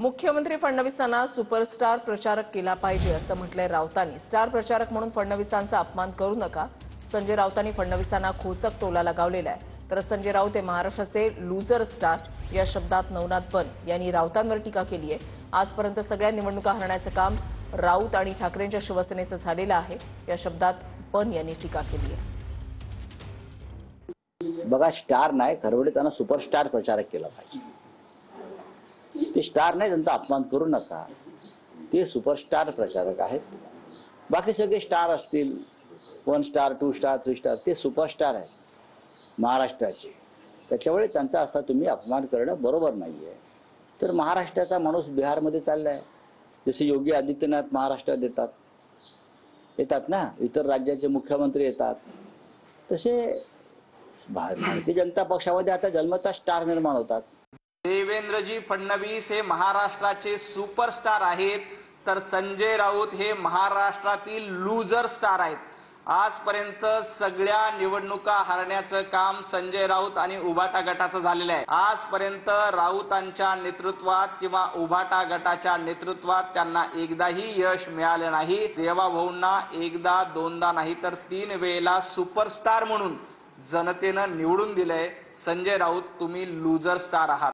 मुख्यमंत्री फडणवीसांना सुपरस्टार प्रचारक केला पाहिजे असं म्हटलंय राऊतांनी। स्टार प्रचारक म्हणून फडणवीसांचा अपमान करू नका। संजय राऊतांनी फडणवीसांना खोचक टोला लगावलेला आहे। तर संजय राऊत हे महाराष्ट्राचे लूजर स्टार या शब्दात नवनाथ बन यांनी राऊतांवर टीका केली आहे। आजपर्यंत सगळ्या निवडणुका हरण्याचं काम राऊत आणि ठाकरेंच्या शिवसेनेचं झालेलं आहे या शब्दात बन यांनी टीका केली आहे। बघा, स्टार नाही, खरवडे त्यांना सुपरस्टार प्रचारक केला पाहिजे। ते स्टार नाही, त्यांचा अपमान करू नका। ते सुपरस्टार प्रचारक आहेत। बाकी सगळे स्टार असतील, 1 स्टार 2 स्टार 3 स्टार, ते सुपरस्टार आहेत महाराष्ट्राचे। त्याच्यामुळे त्यांचा असा तुम्ही अपमान करणं बरोबर नाहीये। तर महाराष्ट्राचा माणूस बिहारमध्ये चाललाय, जसे योगी आदित्यनाथ महाराष्ट्रात येतात ना, इतर राज्याचे मुख्यमंत्री येतात, तसे भारतीय जनता पक्षामध्ये आता जन्मतः स्टार निर्माण होतात। देवेंद्रजी फडणवीस हे महाराष्ट्राचे सुपरस्टार आहेत, तर संजय राऊत हे महाराष्ट्रातील लूजर स्टार आहेत। आजपर्यंत सगळ्या निवडणुका हरण्याचं काम संजय राऊत आणि उभाटा गटाचं झालेलं आहे। आजपर्यंत राऊतांच्या नेतृत्वात किंवा उभाटा गटाच्या नेतृत्वात त्यांना एकदाही यश मिळालं नाही। देवाभाऊंना एकदा दोनदा नाही तर 3 वेळेला सुपरस्टार म्हणून जनतेनं निवडून दिलंय। संजय राऊत, तुम्ही लूजर स्टार आहात।